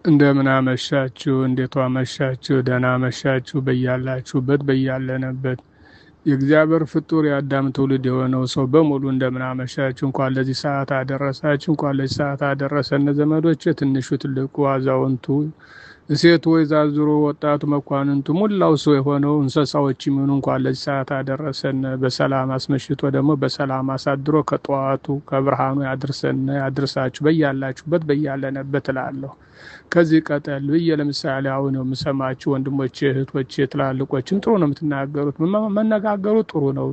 እንደምን አመሻችሁ፣ እንዴት አመሻችሁ፣ ደህና አመሻችሁ። በያላችሁበት በያለንበት የእግዚአብሔር ፍጡር የአዳም ትውልድ የሆነው ሰው በሙሉ እንደምን አመሻችሁ። እንኳን ለዚህ ሰዓት አደረሳችሁ፣ እንኳን ለዚህ ሰዓት አደረሰን። ዘመዶች፣ ትንሹ፣ ትልቁ፣ አዛውንቱ፣ ሴቱ፣ ወይዛዝሩ፣ ወጣቱ፣ መኳንንቱ፣ ሙላው ሰው የሆነው እንስሳዎች የሚሆኑ እንኳን ለዚህ ሰዓት አደረሰን። በሰላም አስመሽቶ ደግሞ በሰላም አሳድሮ ከጠዋቱ ከብርሃኑ ያድርሰን ያድርሳችሁ በያላችሁበት በያለንበት እላለሁ። ከዚህ ቀጠል ብዬ ለምሳሌ አሁን የምሰማችሁ ወንድሞቼ እህቶቼ ትላልቆችም ጥሩ ነው የምትናገሩት፣ መነጋገሩ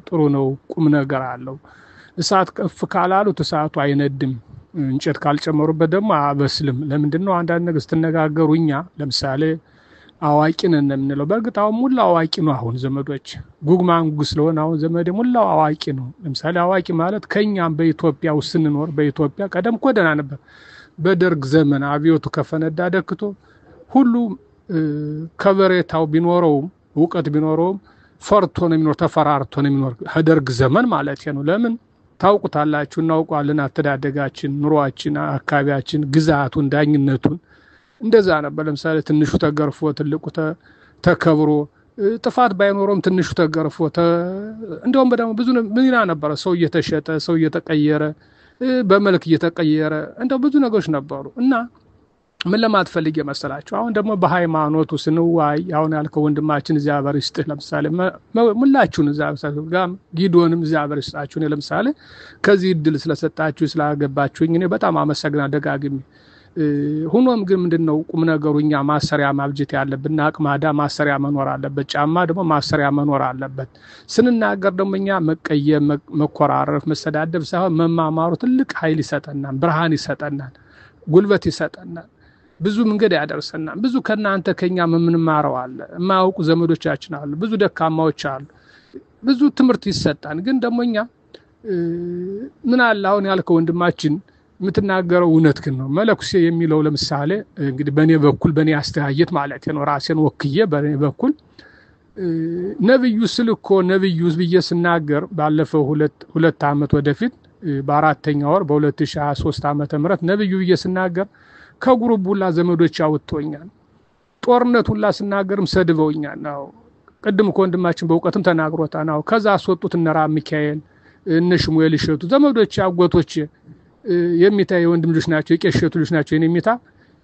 ጥሩ ነው፣ ቁም ነገር አለው። እሳት ከፍ ካላሉት እሳቱ አይነድም፣ እንጨት ካልጨመሩበት ደግሞ አበስልም። ለምንድን ነው አንዳንድ ነገር ስትነጋገሩ እኛ ለምሳሌ አዋቂ ነን የምንለው? በእርግጥ አሁን ሙላው አዋቂ ነው። አሁን ዘመዶች ጉግ ማንጉግ ስለሆነ አሁን ዘመዴ ሙላው አዋቂ ነው። ለምሳሌ አዋቂ ማለት ከኛም በኢትዮጵያ ውስጥ ስንኖር በኢትዮጵያ ቀደም እኮ ደህና ነበር። በደርግ ዘመን አብዮቱ ከፈነዳ ደክቶ ሁሉ ከበሬታው ቢኖረውም እውቀት ቢኖረውም ፈርቶ ነው የሚኖር፣ ተፈራርቶ ነው የሚኖር። ከደርግ ዘመን ማለት ነው። ለምን ታውቁታላችሁ፣ እናውቋለን። አተዳደጋችን፣ ኑሯችን፣ አካባቢያችን፣ ግዛቱን፣ ዳኝነቱን እንደዛ ነበር። ለምሳሌ ትንሹ ተገርፎ ትልቁ ተከብሮ ጥፋት ባይኖረውም ትንሹ ተገርፎ እንደውም በደም ብዙ ምን ነበረ። ሰው እየተሸጠ ሰው እየተቀየረ በመልክ እየተቀየረ እንደው ብዙ ነገሮች ነበሩ። እና ምን ለማትፈልግ የመሰላችሁ አሁን ደግሞ በሃይማኖቱ ስንዋይ አሁን ያልከው ወንድማችን እግዚአብሔር ይስጥህ። ለምሳሌ ሙላችሁን እግዚአብሔር ጋር ጊዶንም እግዚአብሔር ይስጣችሁ። እኔ ለምሳሌ ከዚህ እድል ስለሰጣችሁ ስላገባችሁኝ እኔ በጣም አመሰግናለሁ ደጋግሜ። ሆኖም ግን ምንድነው ቁም ነገሩ እኛ ማሰሪያ ማብጀት ያለብን፣ አቅማዳ ማሰሪያ መኖር አለበት፣ ጫማ ደግሞ ማሰሪያ መኖር አለበት። ስንናገር ደግሞ እኛ መቀየም፣ መኮራረፍ፣ መሰዳደብ ሳይሆን መማማሩ ትልቅ ኃይል ይሰጠናል፣ ብርሃን ይሰጠናል፣ ጉልበት ይሰጠናል፣ ብዙ መንገድ ያደርሰናል። ብዙ ከናንተ ከኛ የምንማረው አለ። የማያውቁ ዘመዶቻችን አሉ፣ ብዙ ደካማዎች አሉ፣ ብዙ ትምህርት ይሰጣን። ግን ደግሞ እኛ ምን አለ አሁን ያልከው ወንድማችን የምትናገረው እውነት ግን ነው። መለኩሴ የሚለው ለምሳሌ እንግዲህ በእኔ በኩል በእኔ አስተያየት ማለት ነው፣ ራሴን ወክዬ በእኔ በኩል ነብዩ ስልኮ ነብዩ ብዬ ስናገር ባለፈው ሁለት ዓመት ወደፊት በአራተኛ ወር በ2023 ዓመተ ምህረት ነብዩ ብዬ ስናገር ከግሩፕ ሁላ ዘመዶች አውጥቶኛል። ጦርነት ሁላ ስናገርም ሰድበውኛል ነው። ቅድም ወንድማችን በእውቀትም ተናግሮታል ነው። ከዛ አስወጡት እነ ራብ ሚካኤል እነ ሽሙኤል እሸቱ ዘመዶች አጎቶች የሚታይ ወንድም ልጆች ናቸው፣ የቄሸቱ ልጆች ናቸው። የሚታ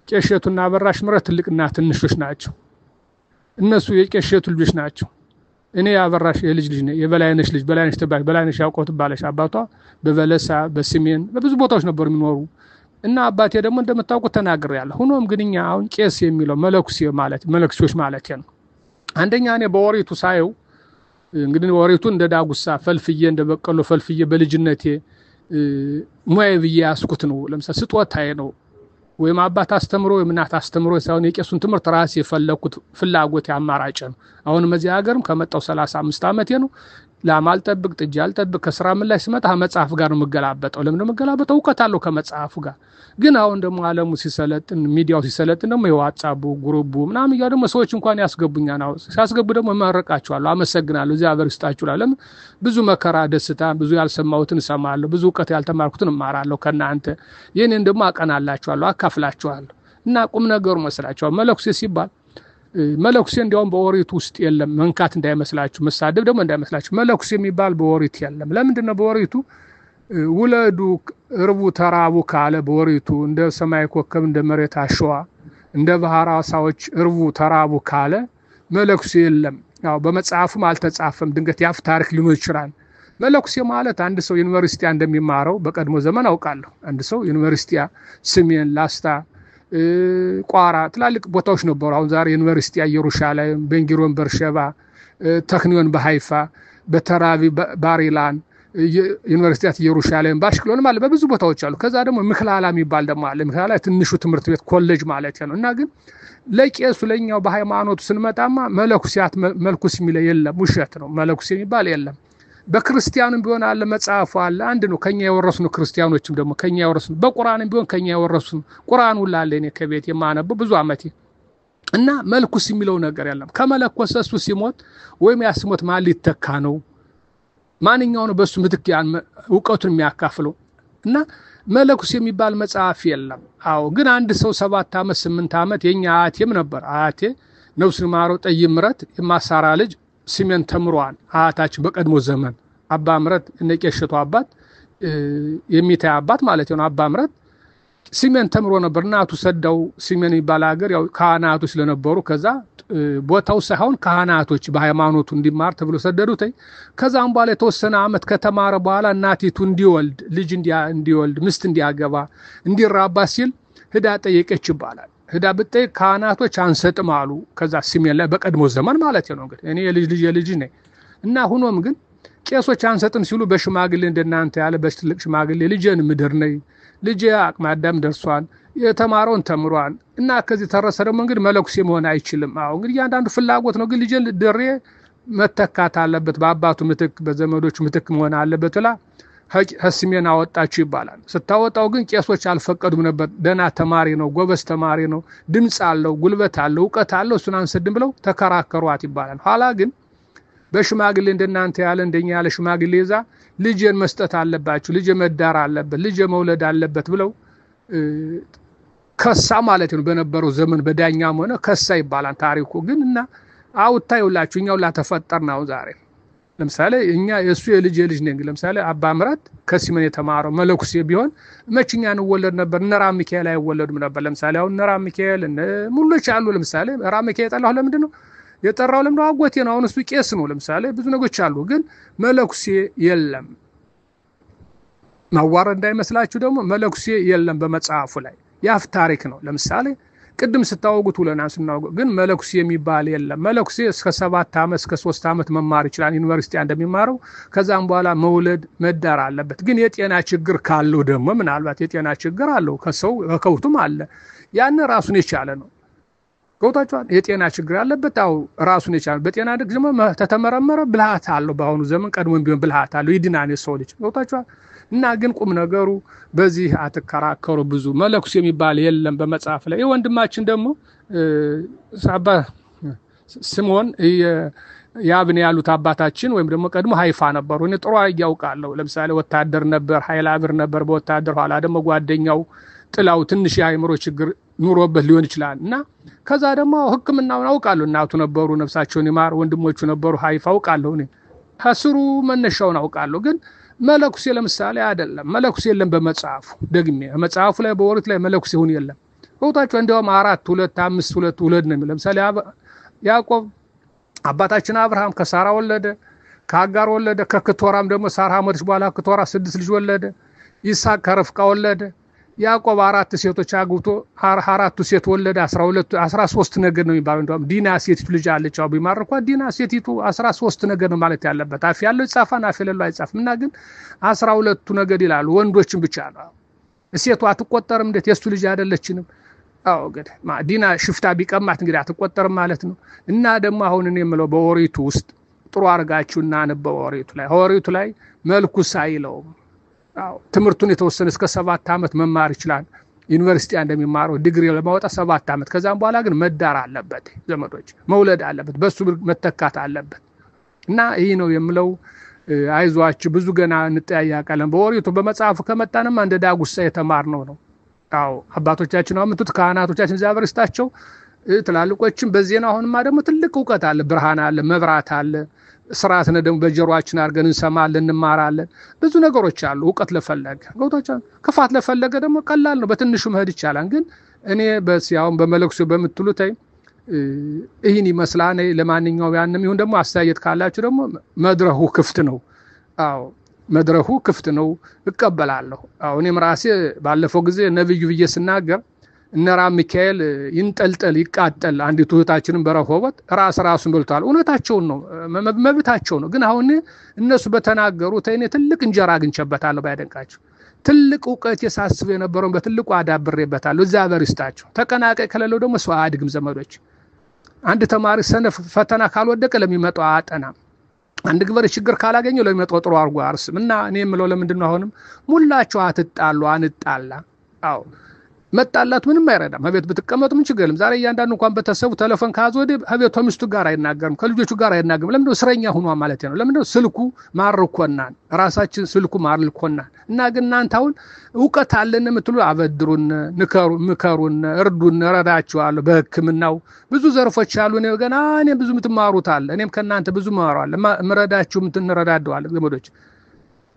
ቄሸቱና አበራሽ ምረት ትልቅና ትንሾች ናቸው። እነሱ የቄሸቱ ልጆች ናቸው። እኔ አበራሽ የልጅ ነኝ፣ የበላይነሽ ልጅ በላይነሽ ተባለ። በላይነሽ ያውቆት ባለሽ አባቷ በበለሳ በስሜን በብዙ ቦታዎች ነበሩ የሚኖሩ እና አባቴ ደግሞ እንደምታውቁት ተናግሬያለሁ። ሆኖም ግን እኛ አሁን ቄስ የሚለው መለኩሴ ማለት መለኩሴዎች ማለት ነው። አንደኛ እኔ በወሬቱ ሳየው እንግዲህ ወሬቱ እንደ ዳጉሳ ፈልፍዬ እንደ በቀሎ ፈልፍዬ በልጅነቴ ሙያ ብዬ ያስኩት ነው። ለምሳሌ ስጦታዬ ነው። ወይም አባት አስተምሮ ወይም እናት አስተምሮ ሳይሆን የቄሱን ትምህርት ራሴ የፈለኩት ፍላጎት ያማራጨ ነው። አሁን እዚህ ሀገርም ከመጣው 35 ዓመቴ ነው። ላማል ጠብቅ ጥጃ አልጠብቅ ከስራ ምን ላይ ስመጣ መጽሐፍ ጋር ነው መገላበጠው። ለምን ነው መገላበጠው? እውቀት አለው ከመጽሐፉ ጋር። ግን አሁን ደግሞ ዓለሙ ሲሰለጥን ሚዲያው ሲሰለጥን ደግሞ የዋትስአፕ ግሩፕ ምናምን ያ ደግሞ ሰዎች እንኳን ያስገቡኛል ነው። ሲያስገቡ ደግሞ እመረቃቸዋለሁ፣ አመሰግናለሁ፣ እግዚአብሔር ይስጣችሁ። ለምን ብዙ መከራ ደስታ ብዙ ያልሰማሁትን እሰማለሁ፣ ብዙ እውቀት ያልተማርኩትን እማራለሁ ከናንተ። የኔን ደግሞ አቀናላችኋለሁ፣ አካፍላችኋለሁ። እና ቁም ነገሩ መስላችኋል መለኩሴ ሲባል መለኩሴ እንዲያውም በኦሪት ውስጥ የለም። መንካት እንዳይመስላችሁ፣ መሳደብ ደግሞ እንዳይመስላችሁ። መለኩሴ የሚባል በኦሪት የለም። ለምንድን ነው በኦሪቱ ውለዱ እርቡ ተራቡ ካለ በወሪቱ እንደ ሰማይ ኮከብ እንደ መሬት አሸዋ እንደ ባህር ዓሳዎች እርቡ ተራቡ ካለ መለኩሴ የለም። ያው በመጽሐፉም አልተጻፈም። ድንገት ያፍ ታሪክ ሊኖር ይችላል። መለኩሴ ማለት አንድ ሰው ዩኒቨርሲቲ እንደሚማረው በቀድሞ ዘመን አውቃለሁ። አንድ ሰው ዩኒቨርሲቲ ስሜን ላስታ ቋራ ትላልቅ ቦታዎች ነበሩ። አሁን ዛሬ ዩኒቨርሲቲ ኢየሩሳሌም ቤንጉሪዮን በርሸባ ተክኒዮን በሃይፋ በተራቪ ባሪላን ዩኒቨርሲቲያት ኢየሩሳሌም ባሽክሎን ማለት በብዙ ቦታዎች አሉ። ከዛ ደግሞ ምክላላ የሚባል ደግሞ አለ። ምክላላ ትንሹ ትምህርት ቤት ኮሌጅ ማለት ነው። እና ግን ለቄሱ ለኛው በሃይማኖቱ ስንመጣማ መለኩሲያት መልኩስ የሚል የለም፣ ውሸት ነው። መለኩስ የሚባል የለም። በክርስቲያንም ቢሆን አለ መጽሐፉ አለ። አንድ ነው ከኛ የወረስነው። ክርስቲያኖችም ደግሞ ከኛ የወረስነው። በቁርአንም ቢሆን ከኛ የወረስነው። ቁርአን ሁላ አለ እኔ ከቤት የማነበው ብዙ አመቴ። እና መልኩስ የሚለው ነገር የለም። ከመለኮስ እሱ ሲሞት ወይም ያስሞት ማን ሊተካ ነው? ማንኛው ነው በሱ ምትክ ያን ዕውቀቱን የሚያካፍለው? እና መለኩስ የሚባል መጽሐፍ የለም። አዎ ግን አንድ ሰው 7 ዓመት 8 ዓመት የኛ አያቴም ነበር አያቴ ነፍሱን ይማረው ጠይም ምረት የማሳራ ልጅ ሲሜን ተምሯል። አያታችን በቀድሞ ዘመን አባ ምረት እነቄሸቱ አባት የሚታይ አባት ማለት ነው። አባ ምረት ሲሜን ተምሮ ነበር። እናቱ ሰደው ሲሜን የሚባል ሀገር ያው ካህናቶች ስለነበሩ ከዛ ቦታው ሳይሆን ካህናቶች በሃይማኖቱ እንዲማር ተብሎ ሰደዱት። ከዛም በኋላ የተወሰነ አመት ከተማረ በኋላ እናቲቱ እንዲወልድ ልጅ እንዲወልድ ምስት እንዲያገባ እንዲራባ ሲል ህዳ ጠየቀች ይባላል። ህዳ ብትጠይቅ ካህናቶች አንሰጥም አሉ። ከዛ ሲሜን ላይ በቀድሞ ዘመን ማለት ነው እንግዲህ እኔ የልጅ ነኝ እና ሆኖም ግን ቄሶች አንሰጥም ሲሉ በሽማግሌ እንደናንተ ያለ በትልቅ ሽማግሌ ልጄን ምድር ነይ ልጄ አቅመ አዳም ደርሷል የተማረውን ተምሯል እና ከዚህ ተረሰ ደግሞ እንግዲህ መለኩሴ መሆን አይችልም። አዎ እንግዲህ ያንዳንዱ ፍላጎት ነው። ግን ልጄ ድሬ መተካት አለበት በአባቱ ምትክ በዘመዶቹ ምትክ መሆን አለበት ብላ ሲሜን አወጣችሁ ይባላል። ስታወጣው ግን ቄሶች አልፈቀዱም ነበር። ደና ተማሪ ነው ጎበዝ ተማሪ ነው ድምጽ አለው ጉልበት አለው ዕውቀት አለው እሱን አንሰድም ብለው ተከራከሯት ይባላል። ኋላ ግን በሽማግሌ እንደናንተ ያለ እንደኛ ያለ ሽማግሌ ይዛ ልጄን መስጠት አለባችሁ ልጄ መዳር አለበት ልጄ መውለድ አለበት ብለው ከሳ ማለት ነው። በነበረው ዘመን በዳኛም ሆነ ከሳ ይባላል ታሪኩ ግን እና አውታዩላችሁ እኛው ላተፈጠርናው ዛሬ ለምሳሌ እኛ የሱ የልጅ ነኝ። ለምሳሌ አባ ምረት ከሲሜን የተማረው መለኩሴ ቢሆን መችኛን ወለድ ነበር። እነ ራም ሚካኤል አይወለዱም ነበር። ለምሳሌ አሁን እነ ራም ሚካኤል እነ ሙሉች አሉ። ለምሳሌ ራም ሚካኤል የጠራው ለምንድን ነው የጠራው? ለምን ነው አጎቴ ነው። አሁን እሱ ቄስ ነው። ለምሳሌ ብዙ ነገሮች አሉ ግን መለኩሴ የለም። ማዋረድ እንዳይመስላችሁ ደግሞ መለኩሴ የለም በመጽሐፉ ላይ ያፍ ታሪክ ነው። ለምሳሌ ቅድም ስታወጉት ውለና ስናወጉ ግን መለኩሴ የሚባል የለም። መለኩሴ እስከ 7 ዓመት እስከ 3 ዓመት መማር ይችላል ዩኒቨርሲቲ እንደሚማረው። ከዛም በኋላ መውለድ መዳር አለበት። ግን የጤና ችግር ካለው ደግሞ ምናልባት የጤና ችግር አለው ከሰው ከውቱም አለ ያን ራሱን የቻለ ነው። ጎታቻን የጤና ችግር አለበት አው ራሱን የቻለ በጤና ደግሞ ተተመረመረ ብልሃት አለው። በአሁኑ ዘመን ቀድሞም ቢሆን ብልሃት አለው ይድናን የሰው ልጅ ጎታቻን እና ግን ቁም ነገሩ በዚህ አትከራከሩ። ብዙ መለኩሴ የሚባል የለም በመጽሐፍ ላይ። የወንድማችን ደግሞ አባ ስምዖን ያብን ያሉት አባታችን ወይም ደግሞ ቀድሞ ሃይፋ ነበሩ። እኔ ጥሩ ያውቃለሁ። ለምሳሌ ወታደር ነበር ኃይል አብር ነበር። በወታደር ኋላ ደግሞ ጓደኛው ጥላው ትንሽ የአይምሮ ችግር ኑሮበት ሊሆን ይችላል እና ከዛ ደግሞ ሕክምናውን አውቃለሁ። እናቱ ነበሩ ነፍሳቸውን ይማር ወንድሞቹ ነበሩ ሃይፋ አውቃለሁ። እኔ ከስሩ መነሻውን አውቃለሁ። ግን መለኩሴ ለምሳሌ አይደለም። መለኩሴ የለም በመጽሐፉ ደግሜ መጽሐፉ ላይ በወሪት ላይ መለኩሴ ሁን የለም። ወጣቸው እንደውም 4 2 5 2 ውለድ ነው። ለምሳሌ ያዕቆብ አባታችን አብርሃም ከሳራ ወለደ ከአጋር ወለደ ከክቶራም ደግሞ ሳራ ሞተች በኋላ ክቶራ 6 ልጅ ወለደ። ይስሐቅ ከርብቃ ወለደ። ያዕቆብ 4 ሴቶች አግብቶ 4ቱ ሴት ወለደ። 13 ነገድ ነው የሚባለው። እንደውም ዲና ሴቲቱ ልጅ አለች። አው ቢማርኳ ዲና ሴቲቱ 13 ነገድ ነው ማለት ያለበት። አፍ ያለው ይጻፋና አፍ የሌለው አይጻፍም። እና ግን 12ቱ ነገድ ይላሉ ወንዶችን ብቻ ነው። ሴቷ አትቆጠርም። እንዴት የሱ ልጅ አይደለችንም? አው እንግዲህ ዲና ሽፍታ ቢቀማት እንግዲህ አትቆጠርም ማለት ነው። እና ደግሞ አሁን እኔ የምለው በኦሪቱ ውስጥ ጥሩ አርጋችሁና አንበው ኦሪቱ ላይ መልኩስ አይለውም። ትምህርቱን የተወሰነ እስከ 7 ዓመት መማር ይችላል። ዩኒቨርሲቲ እንደሚማረው ዲግሪ ለማውጣት 7 ዓመት ከዛም በኋላ ግን መዳር አለበት። ዘመዶች መውለድ አለበት። በሱ መተካት አለበት። እና ይሄ ነው የምለው። አይዟችሁ ብዙ ገና እንጠያያቃለን። በኦሪቱ በመጽሐፉ ከመጣንም እንደ ዳጉሳ የተማርነው ነው። አዎ አባቶቻችን አመጡት ካህናቶቻችን ዛበርስታቸው ትላልቆችን በዜና አሁንማ ደግሞ ትልቅ ዕውቀት አለ ብርሃን አለ መብራት አለ ስርዓት ነው ደግሞ በጀሮአችን አርገን እንሰማለን እንማራለን። ብዙ ነገሮች አሉ። ዕውቀት ለፈለገ ጎታቻን ክፋት ለፈለገ ደግሞ ቀላል ነው በትንሹ መሄድ ይቻላል። ግን እኔ በሲያውን በመለኩሴ በመትሉት ይሄን ይመስላል። ለማንኛውም ያንንም ይሁን ደግሞ አስተያየት ካላችሁ ደግሞ መድረኩ ክፍት ነው። አዎ መድረኩ ክፍት ነው እቀበላለሁ። አዎ እኔም ራሴ ባለፈው ጊዜ ነብዩ ብዬ ስናገር እነራ ሚካኤል ይንጠልጠል ይቃጠል አንዲቱ እህታችንን በረሆበት ራሱን በልቷል። እውነታቸው ነው መብታቸው ነው። ግን አሁን እነሱ በተናገሩት እኔ ትልቅ እንጀራ አግኝቼበታለሁ። ባይደንቃችሁ ትልቅ ዕውቀት የሳስብ የነበረው በትልቁ አዳብሬበታለሁ። እዛ በርስታቸው ተቀናቃይ ከሌለው ደግሞ ሰው አድግም ዘመዶች። አንድ ተማሪ ሰነፍ ፈተና ካልወደቀ ለሚመጣው አጠናም አንድ ግብር ችግር ካላገኘው ለሚመጣው ጥሩ አርጎ አርስም። እና እኔ የምለው ለምንድን ነው አሁንም ሙላችሁ አትጣሉ አንጣላ። አዎ መጣላት ምንም አይረዳም። አቤት ብትቀመጡ ምን ችግር የለም። ዛሬ እያንዳንዱ እንኳን በተሰቡ ቴሌፎን ካዞ ወደ አቤት ሚስቱ ጋር አይናገርም፣ ከልጆቹ ጋር አይናገርም። ለምን ነው እስረኛ ሆኗ ማለት ነው። ለምን ነው ስልኩ ማርኮናን፣ ራሳችን ስልኩ ማርልኮናን። እና ግን እናንተ አሁን ዕውቀት አለን የምትሉ አበድሩን፣ ምከሩን፣ እርዱን፣ እረዳችኋለሁ። በሕክምናው ብዙ ዘርፎች አሉ። እኔ ብዙ የምትማሩት አለ። እኔም ከእናንተ ብዙ እማራለሁ። ምረዳችሁ እንረዳደዋለን ዘመዶች።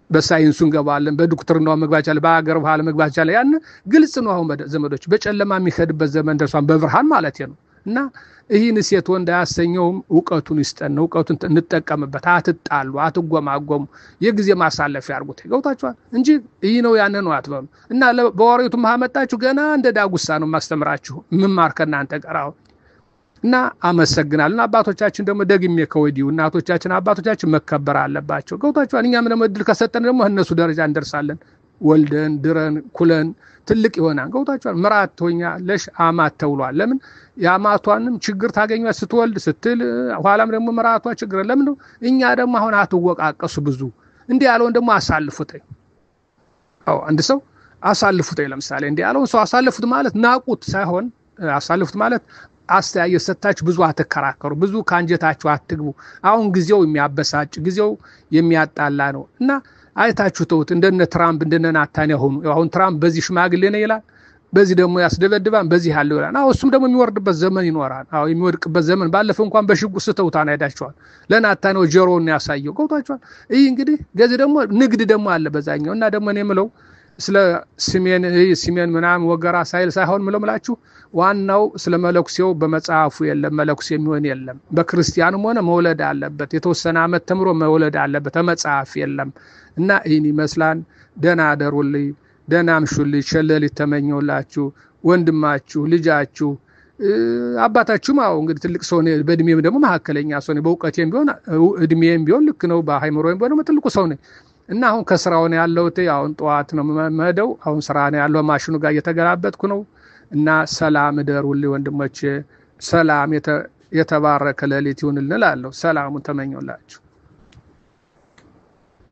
በሳይንሱ እንገባለን፣ በዶክተርናው መግባት ይችላል፣ በአገር ባህል መግባት ይችላል። ያን ግልጽ ነው። አሁን ዘመዶች በጨለማ የሚሄድበት ዘመን ደርሷን በብርሃን ማለት ነው። እና ይህን ሴት ወንድ አያሰኘውም። ዕውቀቱን ይስጠን፣ ዕውቀቱን እንጠቀምበት። አትጣሉ፣ አትጎማጎሙ፣ የጊዜ ማሳለፊያ አድርጉት። ገብታችኋል እንጂ ይህ ነው ያን ነው አትበሉ። እና በወሬቱ ማመጣችሁ ገና እንደ ዳጉሳ ነው ማስተምራችሁ ምማር ከእናንተ ጋር አሁን እና አመሰግናለሁ። አባቶቻችን ደግሞ ደግሜ ከወዲሁ እናቶቻችን አባቶቻችን መከበር አለባቸው። ገብታችኋል። እኛም ደግሞ እድል ከሰጠን ደግሞ እነሱ ደረጃ እንደርሳለን። ወልደን ድረን ኩለን ትልቅ ይሆናል። ገብታችኋል። ምራት ትሆኛለሽ አማት ተብሏል። ለምን የአማቷንም ችግር ታገኛለች ስትወልድ ስትል፣ ኋላም ደግሞ ምራቷ ችግር። ለምን ነው እኛ ደግሞ አሁን አትወቃቀሱ። ብዙ እንዲህ ያለውን ደግሞ አሳልፉት። አንድ ሰው አሳልፉት። ለምሳሌ እንዲህ ያለውን ሰው አሳልፉት ማለት ናቁት ሳይሆን አሳልፉት ማለት አስተያየት ሰጣችሁ ብዙ አትከራከሩ፣ ብዙ ካንጀታችሁ አትግቡ። አሁን ጊዜው የሚያበሳጭ ጊዜው የሚያጣላ ነው እና አይታችሁ ተውት። እንደነ ትራምፕ እንደነ ናታንያሁ ሆኑ። አሁን ትራምፕ በዚህ ሽማግሌ ነው ይላል፣ በዚህ ደግሞ ያስደበድባን፣ በዚህ ያለው ይላል። እሱም ደግሞ የሚወርድበት ዘመን ይኖራል። የሚወድቅበት ዘመን ባለፈው እንኳን በሽጉጥ ስተውታን አይዳቸዋል። ለናታንያሁ ጆሮውን ያሳየው ገብቷቸዋል። ይህ እንግዲህ ገዚ ደግሞ ንግድ ደግሞ አለ በዛኛው። እና ደግሞ እኔ የምለው ስለ ሲሜን ምናምን ወገራ ሳይል ሳይሆን ምላችሁ ዋናው ስለ መለኩሴው በመጽሐፉ የለም። መለኩሴ የሚሆን የለም። በክርስቲያንም ሆነ መውለድ አለበት። የተወሰነ ዓመት ተምሮ መውለድ አለበት። መጽሐፍ የለም። እና ይህን ይመስላል። ደህና አደሩልኝ፣ ደህና አምሹልኝ። ሸለሊት ተመኘውላችሁ። ወንድማችሁ ልጃችሁ አባታችሁም እንግዲህ ትልቅ ሰው ነኝ፣ በእድሜም ደግሞ መካከለኛ ሰው ነኝ። በእውቀቴም ቢሆን እድሜም ቢሆን ልክ ነው፣ በሃይምሮም ቢሆን ትልቁ ሰው ነኝ። እና አሁን ከስራው ነው ያለሁት። አሁን ጠዋት ነው መሄደው። አሁን ስራ ነው ያለው። ማሽኑ ጋር እየተገላበጥኩ ነው። እና ሰላም እደሩልኝ ወንድሞቼ። ሰላም የተባረከ ሌሊት ይሁንልን እላለሁ። ሰላሙን ተመኘውላችሁ።